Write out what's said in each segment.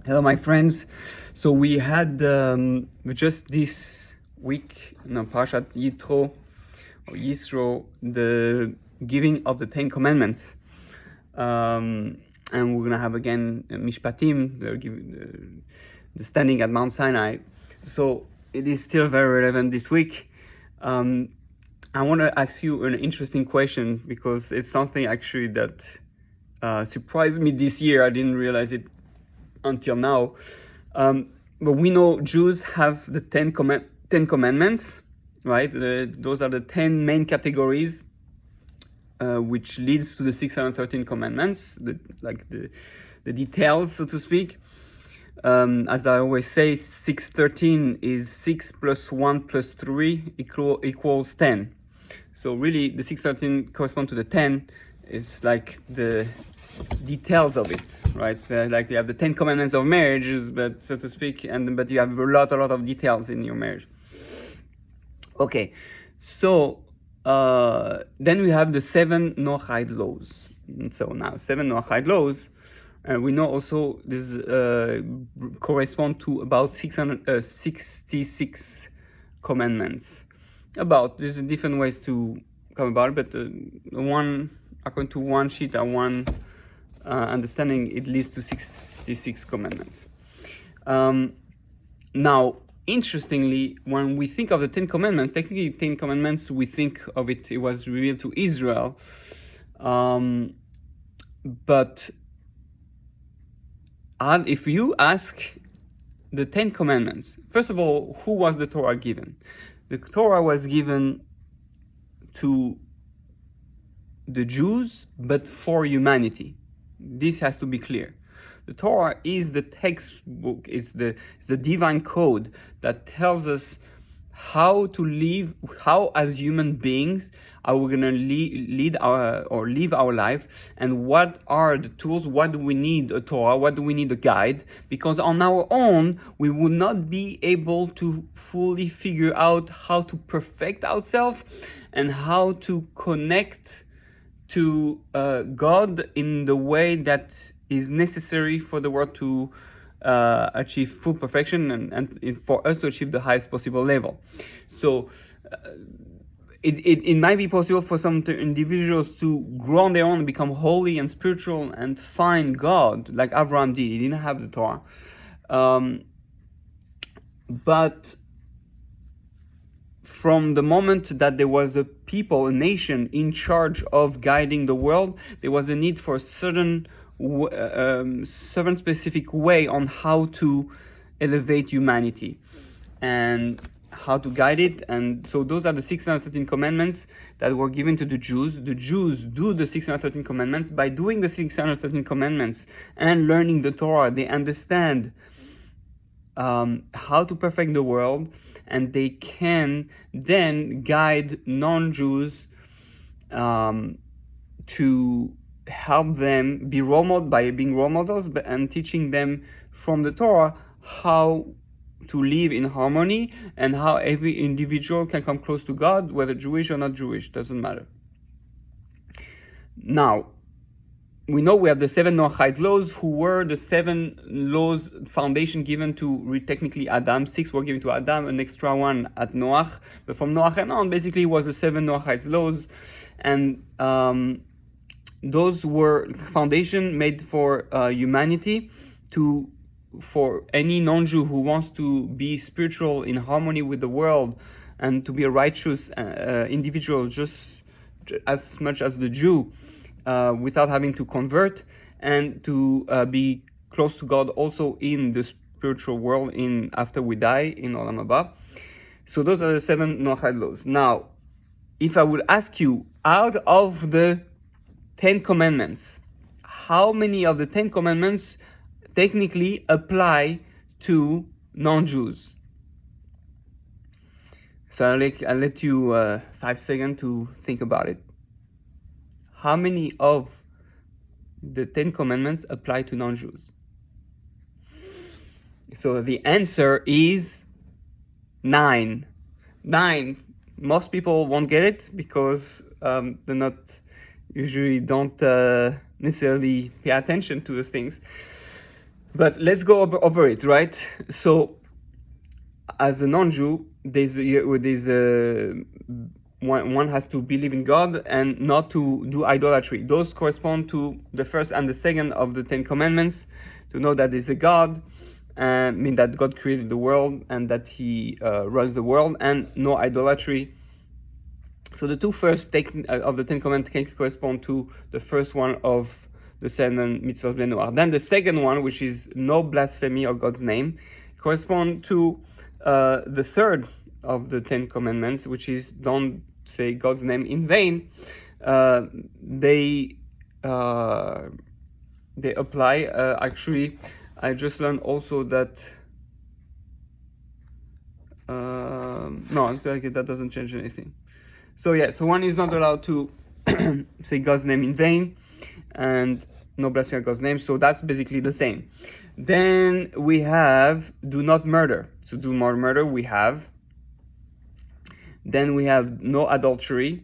Hello, my friends. So we had just this week, Parasha Yitro or Yisro, the giving of the Ten Commandments, and we're gonna have again Mishpatim, the standing at Mount Sinai. So it is still very relevant this week. I want to ask you an interesting question because it's something actually that surprised me this year. I didn't realize it until now. But we know Jews have the Ten Commandments, right? Those are the 10 main categories, which leads to the 613 commandments, the details, so to speak. As I always say, 613 is 6 plus 1 plus 3 equals 10. So really, the 613 correspond to the 10. It's like the details of it, right? Like you have the 10 commandments of marriage, but so to speak, but you have a lot of details in your marriage. Okay, so then we have the 7 Noachide laws. And so now 7 Noachide laws, we know also this correspond to about 666 commandments. There's different ways to come about it, but according to one sheet and one understanding, it leads to 66 commandments. Now, interestingly, when we think of the 10 commandments, technically 10 commandments, we think of it was revealed to Israel. But if you ask the 10 commandments, first of all, who was the Torah given? The Torah was given to the Jews, but for humanity. This has to be clear. The Torah is the textbook, it's the divine code that tells us how to live, how as human beings are we going to live our life, and what are the tools, what do we need a Torah, what do we need a guide, because on our own we would not be able to fully figure out how to perfect ourselves and how to connect to God in the way that is necessary for the world to achieve full perfection and for us to achieve the highest possible level. So it might be possible for some individuals to grow on their own and become holy and spiritual and find God, like Abraham did. He didn't have the Torah. But from the moment that there was a people, a nation in charge of guiding the world, there was a need for a certain specific way on how to elevate humanity and how to guide it. And so those are the 613 commandments that were given to the Jews. The Jews do the 613 commandments. By doing the 613 commandments and learning the Torah, they understand how to perfect the world, and they can then guide non-Jews to help them be role models by being role models, and teaching them from the Torah how to live in harmony and how every individual can come close to God, whether Jewish or not Jewish, doesn't matter. Now, we know we have the 7 Noachide laws, who were the 7 laws foundation given to technically Adam. 6 were given to Adam, an extra one at Noach. But from Noach and on, basically, was the 7 Noachide laws. And those were foundation made for humanity, for any non-Jew who wants to be spiritual in harmony with the world and to be a righteous individual just as much as the Jew, without having to convert, and to be close to God also in the spiritual world after we die in Olam Haba. So those are the 7 Noachide laws. Now, if I would ask you, out of the 10 commandments, how many of the 10 commandments technically apply to non-Jews? So I'll let you 5 seconds to think about it. How many of the 10 commandments apply to non-Jews? So the answer is 9. 9. Most people won't get it because they usually don't necessarily pay attention to those things. But let's go over it, right? So, as a non-Jew, one has to believe in God and not to do idolatry. Those correspond to the first and the second of the Ten Commandments, to know that there's a God, mean that God created the world and that He runs the world, and no idolatry. So the two first of the Ten Commandments can correspond to the first one of the 7 mitzvot bnei noach. Then the second one, which is no blasphemy of God's name, correspond to the third of the 10 Commandments, which is don't say God's name in vain. They apply. Actually, I just learned also that. No, that doesn't change anything. So yeah, so one is not allowed to say God's name in vain, and no blasphemy of God's name. So that's basically the same. Then we have do not murder. So do not murder. We have. Then we have no adultery.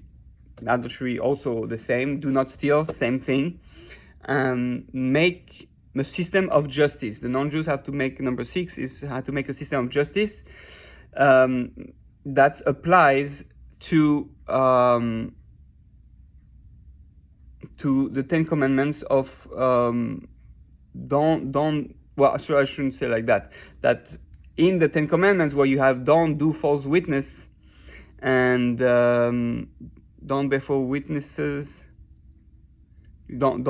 Adultery also the same. Do not steal. Same thing. Make a system of justice. The non-Jews have to make number 6 is how to make a system of justice that applies to the 10 Commandments of don't. Well, I shouldn't say like that. That in the 10 Commandments where you have don't do false witness and don't bear false witnesses. Don't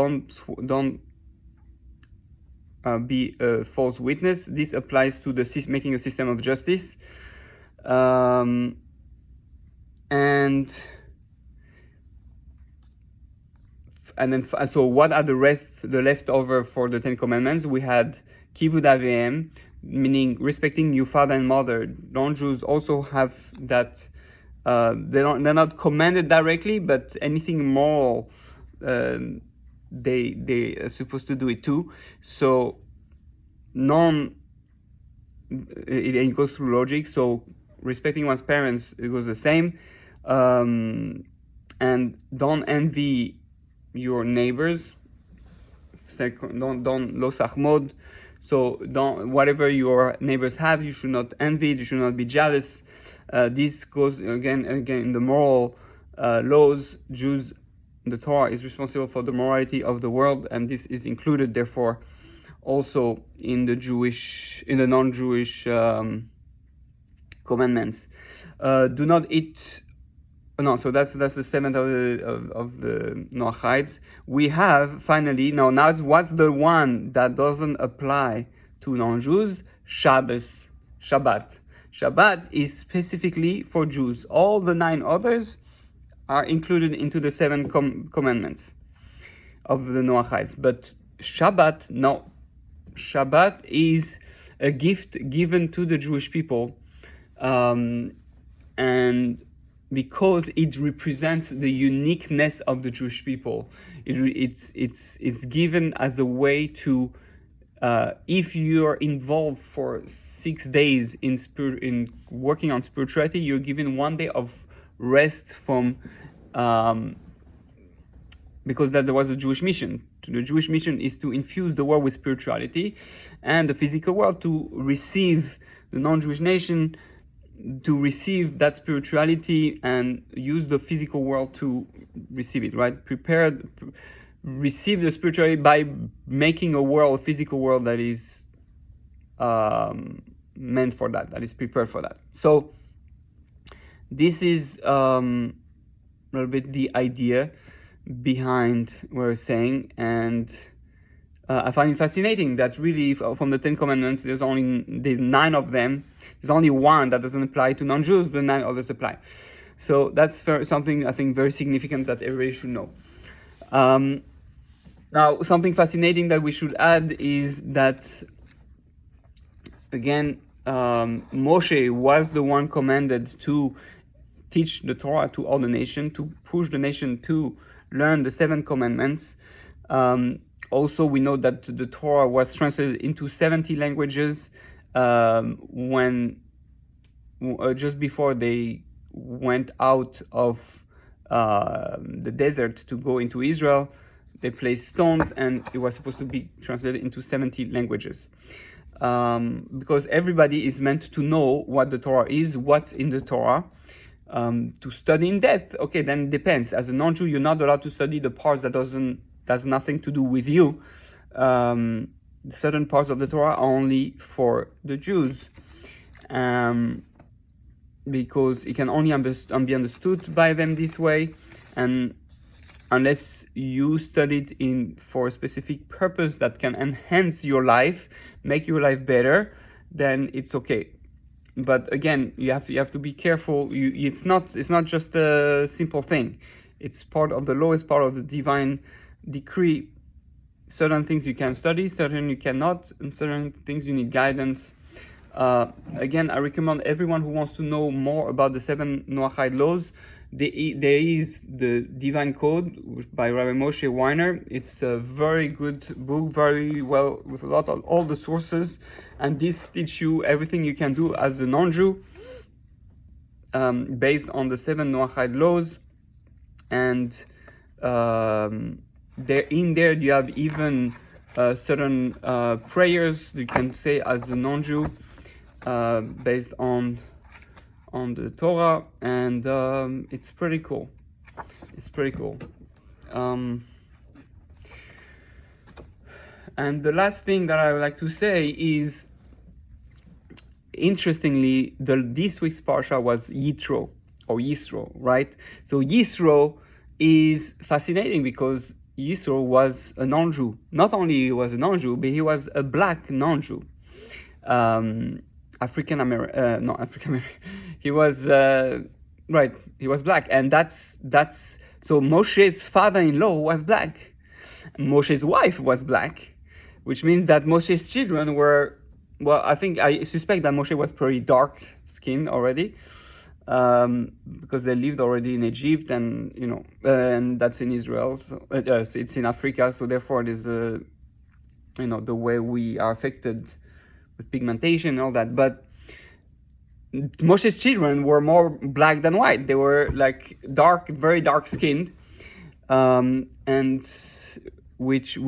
be a false witness. This applies to the making a system of justice, and then so what are the leftover for the 10 Commandments? We had kivud avihem, meaning respecting your father and mother. Non-Jews also have that. They're not commanded directly, but anything moral, they are supposed to do it too. So it goes through logic. So respecting one's parents, it goes the same, and don't envy your neighbors. Don't lo sachmod. So don't, whatever your neighbors have, you should not envy. You should not be jealous. This goes again in the moral laws. Jews, the Torah is responsible for the morality of the world, and this is included, therefore, also in the non-Jewish commandments. Do not eat. No, so that's the 7th of the Noachites. We have finally now what's the one that doesn't apply to non-Jews? Shabbat. Shabbat is specifically for Jews. All the 9 others are included into the 7 commandments of the Noachites. But Shabbat, no. Shabbat is a gift given to the Jewish people, and because it represents the uniqueness of the Jewish people, it's given as a way to, if you're involved for 6 days in working on spirituality, you're given 1 day of rest from, because that there was a Jewish mission. The Jewish mission is to infuse the world with spirituality, and the physical world to receive the non-Jewish nation to receive that spirituality and use the physical world to receive it, right? Receive the spirituality by making a physical world that is meant for that is prepared for that. So this is a little bit the idea behind what we're saying, and I find it fascinating that really from the 10 Commandments, there's 9 of them. There's only 1 that doesn't apply to non-Jews, but 9 others apply. So that's something I think very significant that everybody should know. Now, something fascinating that we should add is that, again, Moshe was the one commanded to teach the Torah to all the nation, to push the nation to learn the 7 commandments. Also, we know that the Torah was translated into 70 languages just before they went out of the desert to go into Israel. they placed stones, and it was supposed to be translated into 70 languages. Because everybody is meant to know what the Torah is, what's in the Torah, to study in depth. Okay, then it depends. As a non-Jew, you're not allowed to study the parts that has nothing to do with you. Certain parts of the Torah are only for the Jews, because it can only be understood by them this way, and unless you studied for a specific purpose that can enhance your life, make your life better, then it's okay. But again, you have to be careful. It's not just a simple thing. It's part of the law. It's part of the divine decree. Certain things you can study, certain you cannot, and certain things you need guidance. Again, I recommend everyone who wants to know more about the 7 Noahide laws. There is the Divine Code by Rabbi Moshe Weiner. It's a very good book, very well, with a lot of all the sources, and this teaches you everything you can do as a non-Jew, based on the 7 Noahide laws. And there you have even certain prayers you can say as a non-Jew, based on the Torah, and it's pretty cool. And the last thing that I would like to say is, interestingly, this week's Parasha was Yitro, right? So Yitro is fascinating because Yitro was a non-Jew. Not only he was a non-Jew, but he was a black non-Jew. African American. He was he was black, and that's so Moshe's father-in-law was black. Moshe's wife was black, which means that Moshe's children were, well, I suspect that Moshe was pretty dark skinned already, because they lived already in Egypt, and and that's in Israel, so it's in Africa, so therefore it is the way we are affected with pigmentation and all that. But Moshe's children were more black than white. They were like dark, very dark skinned, and which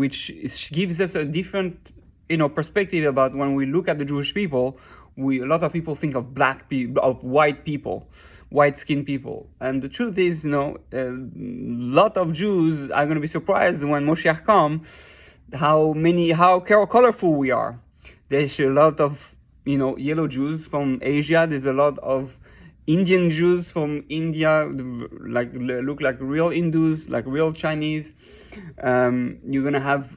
gives us a different perspective about when we look at the Jewish people. A lot of people think of white people, white skinned people, and the truth is, a lot of Jews are going to be surprised when Moshiach comes, how colorful we are. There's a lot of yellow Jews from Asia. There's a lot of Indian Jews from India, look like real Hindus, like real Chinese. You're gonna have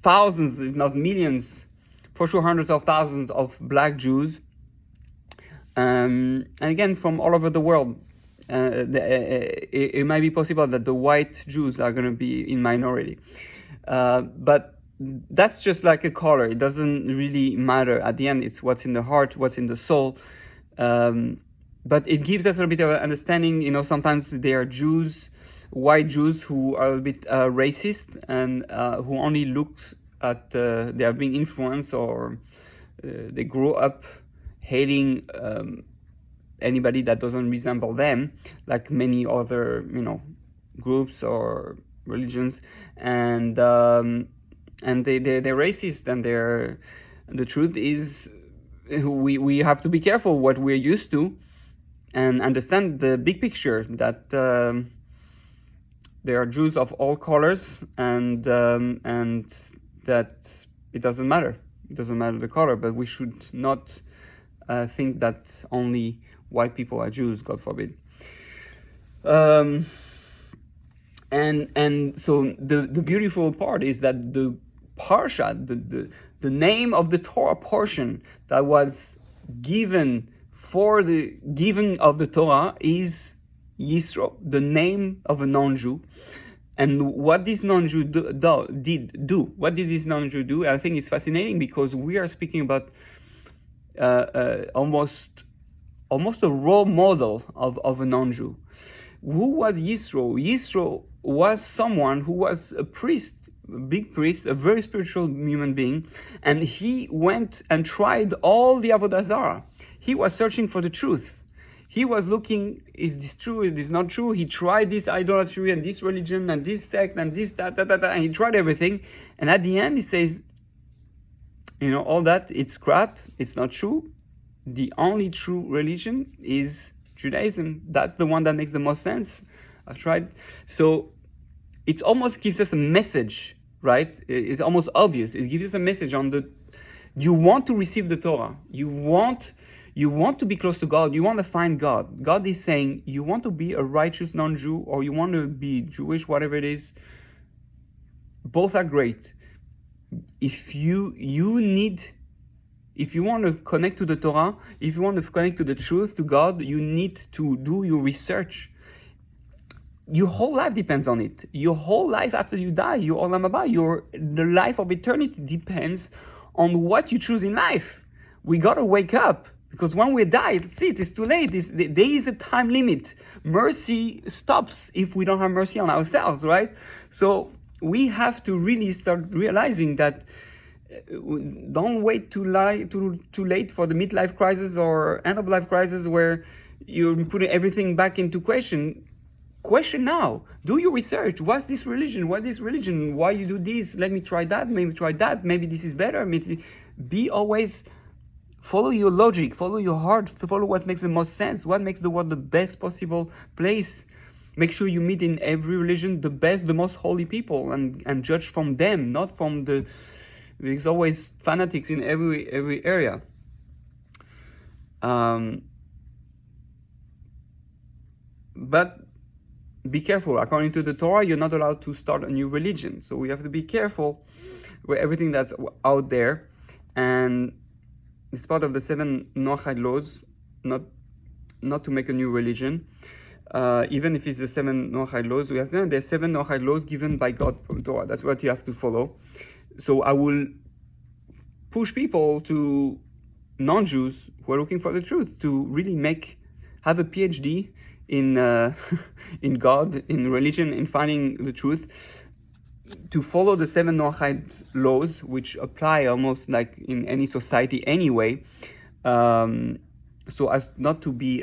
thousands, if not millions, for sure hundreds of thousands of black Jews, and again from all over the world. It might be possible that the white Jews are gonna be in minority, but that's just like a color. It doesn't really matter. At the end, it's what's in the heart, what's in the soul. But it gives us a bit of an understanding. Sometimes there are Jews, white Jews, who are a bit racist, and who only look at they are being influenced, or they grow up hating anybody that doesn't resemble them, like many other groups or religions, and they're racist, and the truth is, we have to be careful what we're used to, and understand the big picture, that there are Jews of all colors, and that it doesn't matter the color, but we should not think that only white people are Jews, God forbid. And so the beautiful part is that the Parasha, the name of the Torah portion that was given for the giving of the Torah is Yitro, the name of a non-Jew. And what this non-Jew what did this non-Jew do? I think it's fascinating, because we are speaking about almost a role model of a non-Jew. Who was Yitro? Yitro was someone who was a priest, a big priest, a very spiritual human being, and he went and tried all the Avodah Zarah. He was searching for the truth. He was looking, is this true, is this not true? He tried this idolatry and this religion and this sect and this, that, and he tried everything. And at the end, he says, all that, it's crap, it's not true. The only true religion is Judaism. That's the one that makes the most sense. I've tried. So it almost gives us a message, right? It's almost obvious. It gives us a message on you want to receive the Torah. You want to be close to God. You want to find God. God is saying, you want to be a righteous non-Jew, or you want to be Jewish, whatever it is. Both are great. If you want to connect to the Torah, if you want to connect to the truth, to God, you need to do your research. Your whole life depends on it. Your whole life after you die, your olam haba, the life of eternity depends on what you choose in life. We gotta wake up, because when we die, that's it, it's too late. There is a time limit. Mercy stops if we don't have mercy on ourselves, right? So we have to really start realizing that don't wait too late for the midlife crisis or end of life crisis where you're putting everything back into question. Question now. Do your research. What's this religion? What is religion? Why you do this? Let me try that. Maybe try that. Maybe this is better. Be always, follow your logic. Follow your heart. Follow what makes the most sense. What makes the world the best possible place. Make sure you meet in every religion the best, the most holy people, and judge from them, not from there's always fanatics in every area. But be careful. According to the Torah, you're not allowed to start a new religion. So we have to be careful with everything that's out there. And it's part of the 7 Noachide laws, not to make a new religion. Even if it's the 7 Noachide laws, we have to know there's 7 Noachide laws given by God from Torah. That's what you have to follow. So I will push people to non-Jews who are looking for the truth to really have a PhD in in God, in religion, in finding the truth, to follow the 7 Noachide laws, which apply almost like in any society anyway, so as not to be,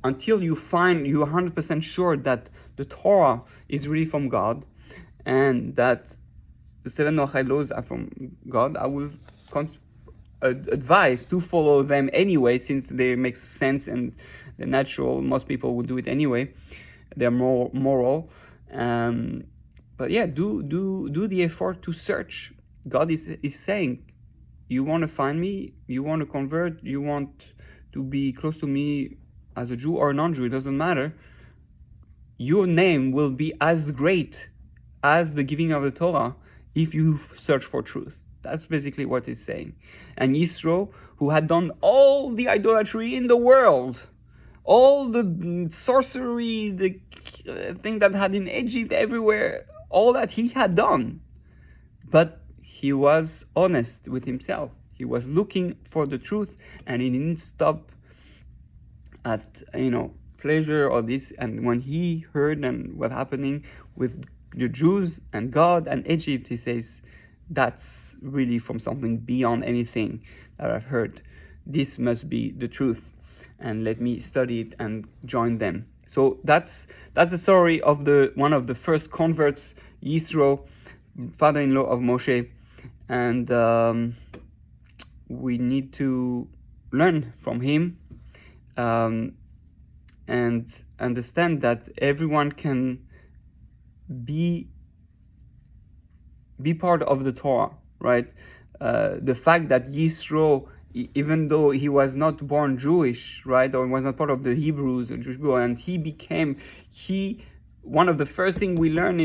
until you're 100% sure that the Torah is really from God and that the 7 Noachide laws are from God. I will advise to follow them anyway, since they make sense and they're natural. Most people would do it anyway. They're more moral. But yeah, do the effort to search. God is saying, you want to find me, you want to convert, you want to be close to me as a Jew or a non-Jew, it doesn't matter. Your name will be as great as the giving of the Torah if you search for truth. That's basically what it's saying. And Yitro, who had done all the idolatry in the world, all the sorcery, the thing that had in Egypt, everywhere, all that he had done. But he was honest with himself. He was looking for the truth, and he didn't stop at, pleasure or this. And when he heard and what's happening with the Jews and God and Egypt, he says, that's really from something beyond anything that I've heard. This must be the truth, and let me study it and join them. So that's the story of one of the first converts, Yitro, father-in-law of Moshe, and we need to learn from him and understand that everyone can be part of the Torah, right? The fact that Yitro, even though he was not born Jewish, right, or was not part of the Hebrews or Jewish people, and one of the first things we learn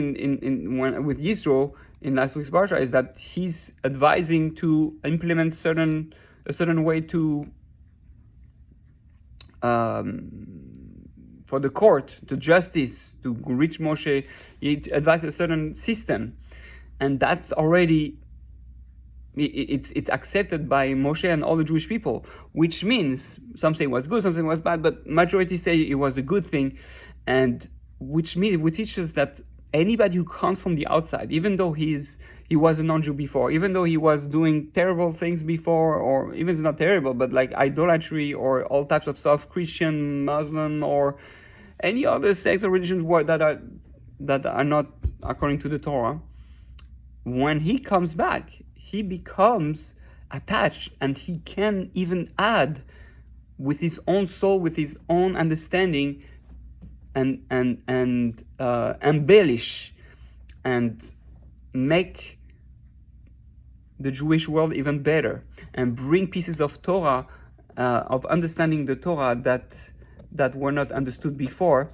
with Yitro in last week's Parasha is that he's advising to implement a certain way to for the court, to justice, to reach Moshe. He advised a certain system. And that's already, it's accepted by Moshe and all the Jewish people, which means some say it was good, some say it was bad, but majority say it was a good thing, and which teaches that anybody who comes from the outside, even though he's he was a non-Jew before, even though he was doing terrible things before, or even not terrible, but like idolatry or all types of stuff, Christian, Muslim, or any other sects or religions that are not according to the Torah. When he comes back, he becomes attached, and he can even add with his own soul, with his own understanding, and embellish and make the Jewish world even better, and bring pieces of Torah, of understanding the Torah that were not understood before.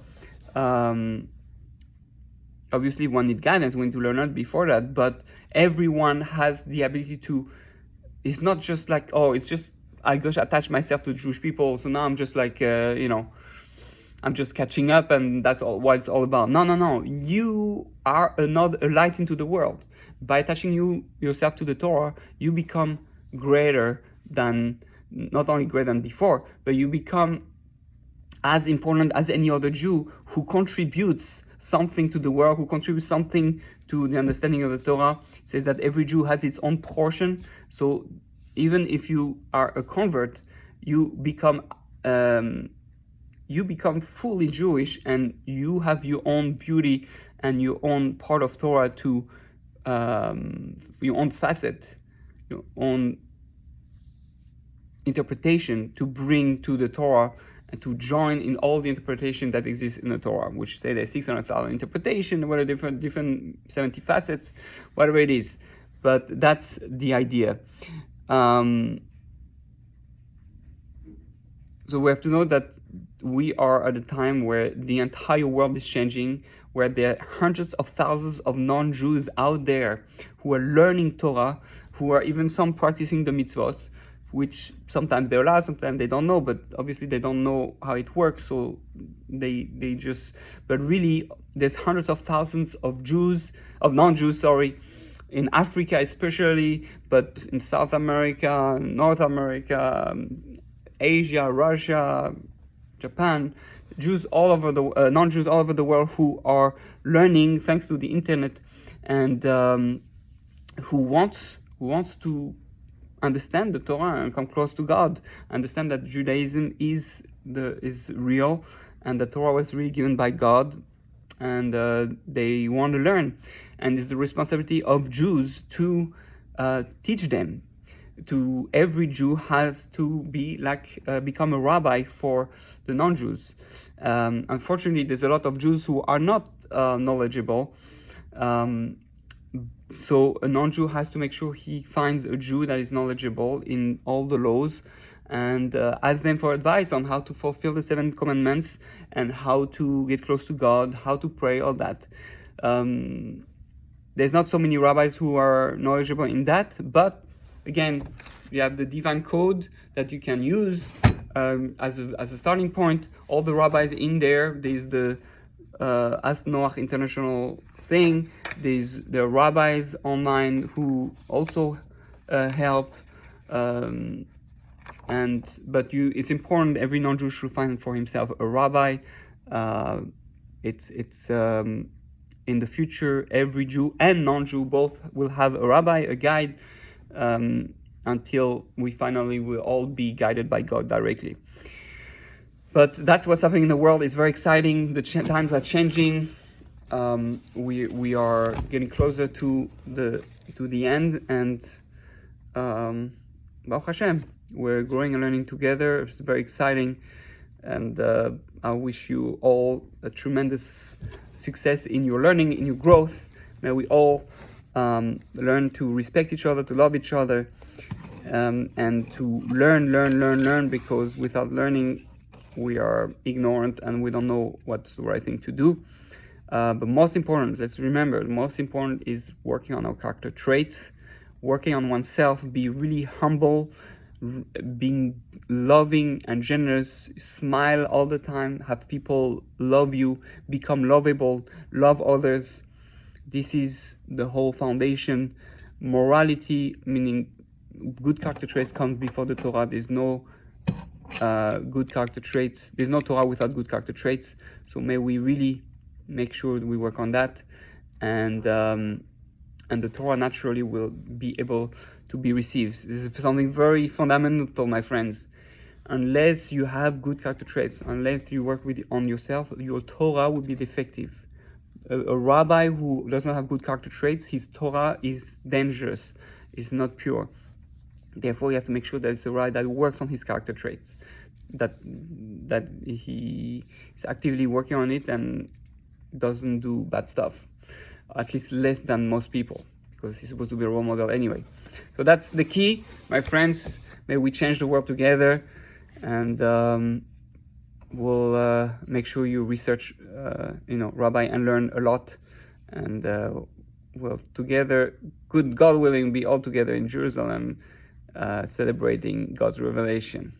Obviously, one needs guidance, we need to learn it before that, but everyone has the ability to. It's not just like, oh, it's just I just attach myself to Jewish people, so now I'm just like, I'm just catching up, and that's all what it's all about. No. You are a light into the world. By attaching yourself to the Torah, you become greater than, not only greater than before, but you become as important as any other Jew who contributes something to the world, who contributes something to the understanding of the Torah. It says that every Jew has its own portion. So even if you are a convert, you become fully Jewish, and you have your own beauty and your own part of Torah to your own facet, your own interpretation to bring to the Torah, and to join in all the interpretation that exists in the Torah, which say there's 600,000 interpretation, whatever different 70 facets, whatever it is. But that's the idea. So we have to know that we are at a time where the entire world is changing, where there are hundreds of thousands of non-Jews out there who are learning Torah, who are even some practicing the mitzvot, which sometimes they're allowed, sometimes they don't know, but obviously they don't know how it works, so they just, but really there's hundreds of thousands of non-Jews, in Africa especially, but in South America, North America, Asia, Russia, Japan, Jews all over the non-Jews all over the world who are learning thanks to the internet, and who wants to understand the Torah and come close to God, understand that Judaism is real, and the Torah was really given by God, and they want to learn, and it's the responsibility of Jews to teach them. To every Jew has to be become a rabbi for the non-Jews. Unfortunately, there's a lot of Jews who are not knowledgeable. So a non-Jew has to make sure he finds a Jew that is knowledgeable in all the laws, and ask them for advice on how to fulfill the 7 commandments, and how to get close to God, how to pray, all that. There's not so many rabbis who are knowledgeable in that, but again, you have the divine code that you can use as a starting point. All the rabbis in there. There's the Ask Noach International thing. There's the rabbis online who also help. It's important. Every non-Jew should find for himself a rabbi. It's in the future, every Jew and non-Jew both will have a rabbi, a guide, until we finally will all be guided by God directly. But that's what's happening in the world. It's very exciting. The times are changing. We are getting closer to the end, and Baruch HaShem, we're growing and learning together. It's very exciting, and I wish you all a tremendous success in your learning, in your growth. May we all learn to respect each other, to love each other, and to learn, because without learning, we are ignorant and we don't know what's the right thing to do. But most important, let's remember, the most important is working on our character traits, working on oneself, be really humble, being loving and generous, smile all the time, have people love you, become lovable, love others. This is the whole foundation. Morality, meaning good character traits, comes before the Torah. There's no good character traits. There's no Torah without good character traits. So may we really make sure that we work on that, and and the Torah naturally will be able to be received. This is something very fundamental, my friends. Unless you have good character traits, unless you work on yourself, your Torah will be defective. A rabbi who does not have good character traits, his Torah is dangerous, is not pure. Therefore, you have to make sure that it's a rabbi that works on his character traits, that he is actively working on it and doesn't do bad stuff, at least less than most people, because he's supposed to be a role model anyway. So that's the key, my friends. May we change the world together, and we'll make sure you research, Rabbi, and learn a lot, and we'll together, good God willing, be all together in Jerusalem, celebrating God's revelation.